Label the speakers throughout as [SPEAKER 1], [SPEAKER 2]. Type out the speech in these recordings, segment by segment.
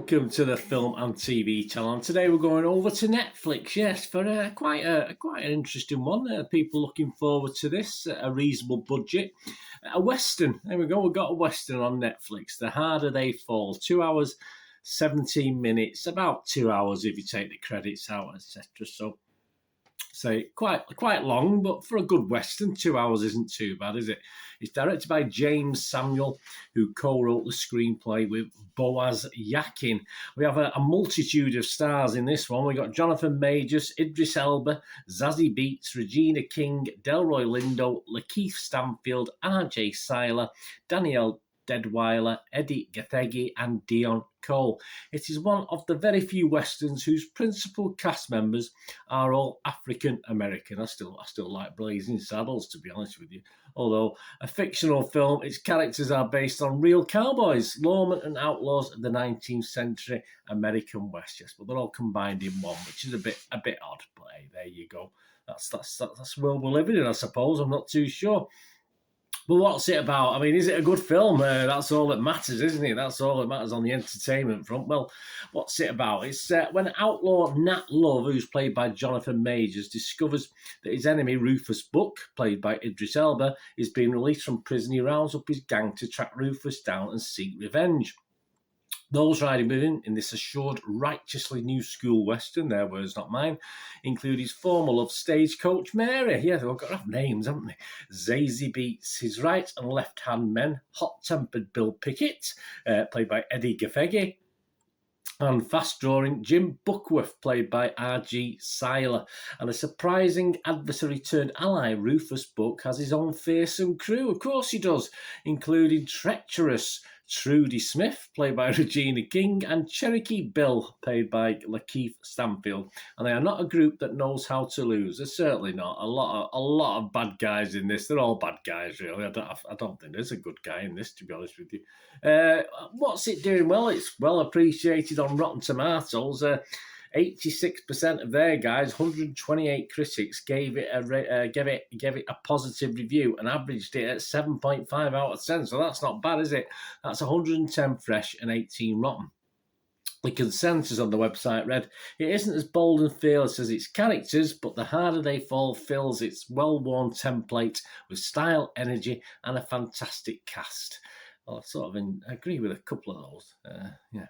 [SPEAKER 1] welcome to the Film and TV channel. And today we're going over to Netflix, yes, for quite an interesting one. People looking forward to this, a reasonable budget. A Western, there we go, we've got a Western on Netflix, The Harder They Fall, 2 hours, 17 minutes, about 2 hours if you take the credits out, etc. So quite long, but for a good Western, 2 hours isn't too bad, is it? It's directed by James Samuel, who co-wrote the screenplay with Boaz Yakin. We have a multitude of stars in this one. We've got Jonathan Majors, Idris Elba, Zazie Beetz, Regina King, Delroy Lindo, Lakeith Stanfield, R.J. Seiler, Danielle Deadwyler, Eddie Gathegi, and Dion Cole. It is one of the very few westerns whose principal cast members are all African American. I still like Blazing Saddles, to be honest with you. Although a fictional film, its characters are based on real cowboys, lawmen and outlaws of the 19th century American West. Yes, but they're all combined in one, which is a bit odd. But hey, there you go. That's the world we're living in, I suppose. I'm not too sure. But what's it about? I mean, is it a good film? That's all that matters, isn't it? That's all that matters on the entertainment front. Well, what's it about? It's when outlaw Nat Love, who's played by Jonathan Majors, discovers that his enemy Rufus Buck, played by Idris Elba, is being released from prison. He rounds up his gang to track Rufus down and seek revenge. Those riding with him in this assured, righteously new school Western, their words, not mine, include his former love Stagecoach Mary. Yeah, they've got to have names, haven't they? Zazie Beetz, his right and left-hand men, hot-tempered Bill Pickett, played by Eddie Gathegi, and fast-drawing Jim Buckworth, played by R.G. Seiler. And a surprising adversary-turned-ally, Rufus Buck, has his own fearsome crew. Of course he does, including treacherous Trudy Smith, played by Regina King, and Cherokee Bill, played by Lakeith Stanfield. And they are not a group that knows how to lose. They're certainly not. A lot of bad guys in this. They're all bad guys, really. I don't think there's a good guy in this, to be honest with you. What's it doing? Well, it's well appreciated on Rotten Tomatoes. 86% of their guys, 128 critics, gave it a positive review and averaged it at 7.5 out of 10. So that's not bad, is it? That's 110 fresh and 18 rotten. The consensus on the website read, "It isn't as bold and fearless as its characters, but The Harder They Fall fills its well-worn template with style, energy, and a fantastic cast." Well, I sort of agree with a couple of those. Yeah.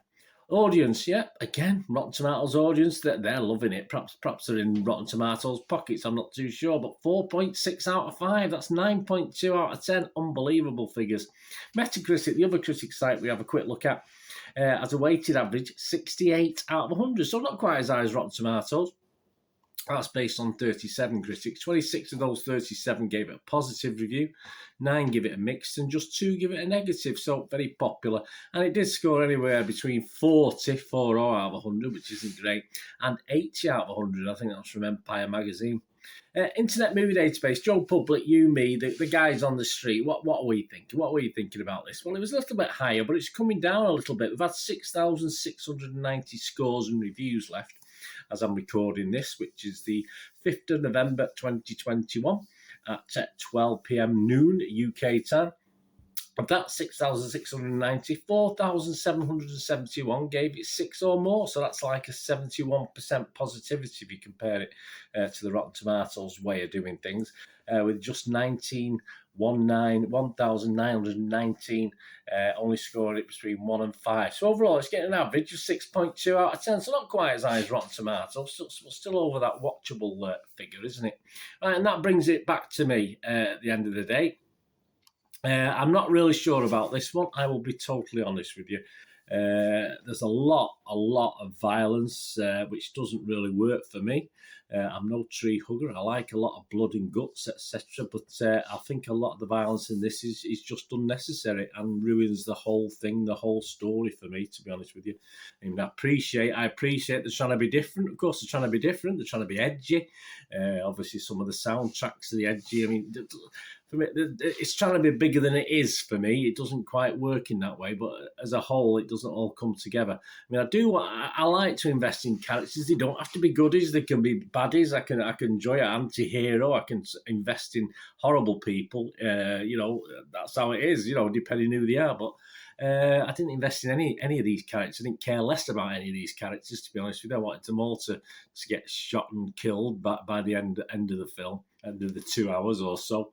[SPEAKER 1] Audience, yeah, again, Rotten Tomatoes audience, they're loving it. Perhaps they're in Rotten Tomatoes pockets, I'm not too sure, but 4.6 out of 5, that's 9.2 out of 10, unbelievable figures. Metacritic, the other critic site we have a quick look at, has a weighted average 68 out of 100, so not quite as high as Rotten Tomatoes. That's based on 37 critics. 26 of those 37 gave it a positive review, 9 give it a mixed, and just 2 give it a negative. So very popular. And it did score anywhere between 40 out of 100, which isn't great, and 80 out of 100. I think that's from Empire Magazine. Internet Movie Database, Joe Public, you, me, the guys on the street. What are we thinking? What were you thinking about this? Well, it was a little bit higher, but it's coming down a little bit. We've had 6,690 scores and reviews left as I'm recording this, which is the 5th of November 2021 at 12 p.m. noon UK time. Of that 6,690, 4,771 gave it 6 or more, so that's like a 71% positivity if you compare it to the Rotten Tomatoes way of doing things, with just 1,919 only scoring it between 1 and 5. So overall, it's getting an average of 6.2 out of 10, so not quite as high as Rotten Tomatoes, still over that watchable figure, isn't it? Right, and that brings it back to me at the end of the day. I'm not really sure about this one. I will be totally honest with you. There's a lot of violence, which doesn't really work for me. I'm no tree hugger. I like a lot of blood and guts, etc. But I think a lot of the violence in this is just unnecessary and ruins the whole thing, the whole story for me, to be honest with you. I mean, I appreciate they're trying to be different. Of course, they're trying to be different. They're trying to be edgy. Obviously, some of the soundtracks are the edgy. I mean, for me, it's trying to be bigger than it is for me. It doesn't quite work in that way, but as a whole, it doesn't all come together. I mean, I like to invest in characters. They don't have to be goodies. They can be baddies. I can enjoy an anti-hero. I can invest in horrible people. That's how it is, depending who they are. But I didn't invest in any of these characters. I didn't care less about any of these characters, to be honest with you. I wanted them all to get shot and killed by the end of the film, end of the 2 hours or so.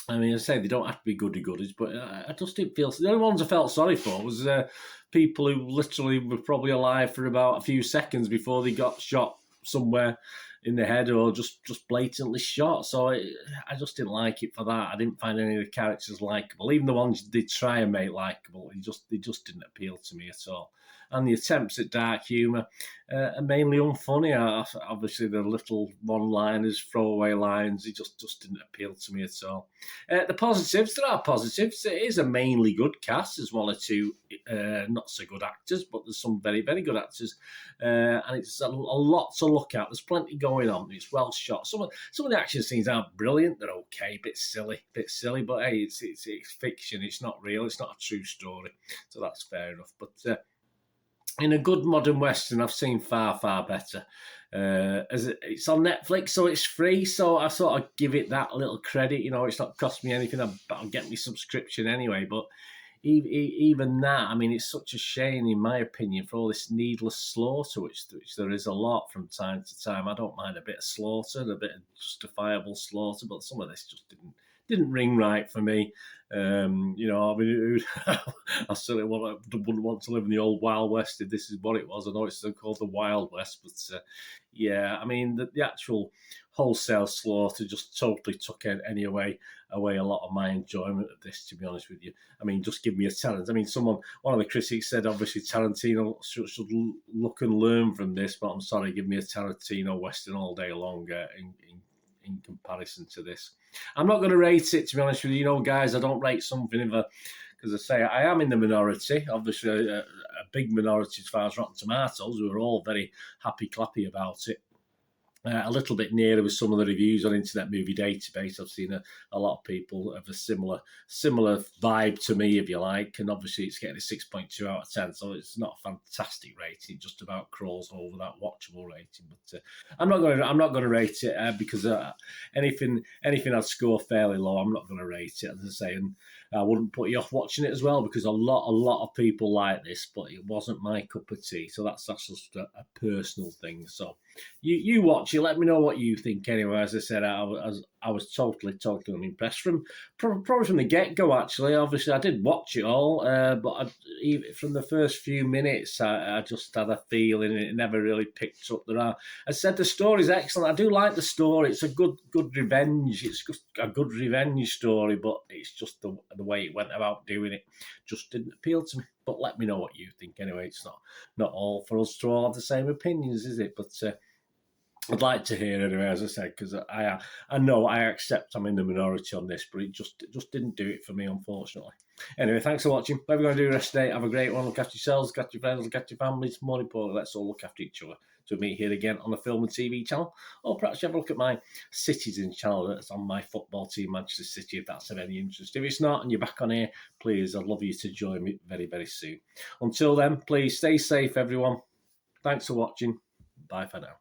[SPEAKER 1] I mean, I say they don't have to be goody-goodies, but I just didn't feel... The only ones I felt sorry for was people who literally were probably alive for about a few seconds before they got shot somewhere in the head or just blatantly shot. So I just didn't like it for that. I didn't find any of the characters likeable. Even the ones they try and make likeable, they just didn't appeal to me at all. And the attempts at dark humour are mainly unfunny. Obviously, the little one-liners, throwaway lines, they just didn't appeal to me at all. The positives, there are positives. It is a mainly good cast. There's one or two not so good actors, but there's some very, very good actors. And it's a lot to look at. There's plenty going on. It's well shot. Some of the action scenes aren't brilliant. They're okay, bit silly. But hey, it's fiction. It's not real. It's not a true story. So that's fair enough. But in a good modern Western, I've seen far, far better. As it's on Netflix, so it's free, so I sort of give it that little credit. You know, it's not cost me anything. I'll get my subscription anyway, but even that, I mean, it's such a shame, in my opinion, for all this needless slaughter, which there is a lot from time to time. I don't mind a bit of slaughter, a bit of justifiable slaughter, but some of this just didn't ring right for me. You know, I mean, I certainly wouldn't want to live in the old Wild West if this is what it was. I know it's still called the Wild West, but yeah, I mean, the actual wholesale slaughter just totally took away a lot of my enjoyment of this, to be honest with you. I mean, just give me a talent. I mean, one of the critics said, obviously, Tarantino should look and learn from this, but I'm sorry, give me a Tarantino Western all day long in comparison to this. I'm not going to rate it, to be honest with you. You know, guys, I don't rate something because I say I am in the minority. Obviously, a big minority as far as Rotten Tomatoes. We were all very happy-clappy about it. A little bit nearer with some of the reviews on Internet Movie Database. I've seen a lot of people have a similar vibe to me, if you like, and obviously it's getting a 6.2 out of 10, so it's not a fantastic rating. It just about crawls over that watchable rating. But I'm not going to rate it because anything I'd score fairly low. I'm not going to rate it, as I say, and I wouldn't put you off watching it as well because a lot of people like this, but it wasn't my cup of tea. So that's just a personal thing. So you watch it. Let me know what you think. Anyway, as I said, I was totally unimpressed probably from the get-go. Actually, obviously, I did watch it all, but from the first few minutes, I just had a feeling it never really picked up. I said the story's excellent. I do like the story. It's a good revenge. It's just a good revenge story, but it's just the way it went about doing it just didn't appeal to me. But let me know what you think. Anyway, it's not all for us to all have the same opinions, is it? But I'd like to hear anyway, as I said, because I know I accept I'm in the minority on this, but it just didn't do it for me, unfortunately. Anyway, thanks for watching. Whatever you're going to do the rest of the day, have a great one. Look after yourselves, look after your friends, look after your families. More importantly, let's all look after each other. So meet here again on the Film and TV channel, or perhaps you have a look at my Citizen channel that's on my football team, Manchester City, if that's of any interest. If it's not and you're back on here, please, I'd love you to join me very, very soon. Until then, please stay safe, everyone. Thanks for watching. Bye for now.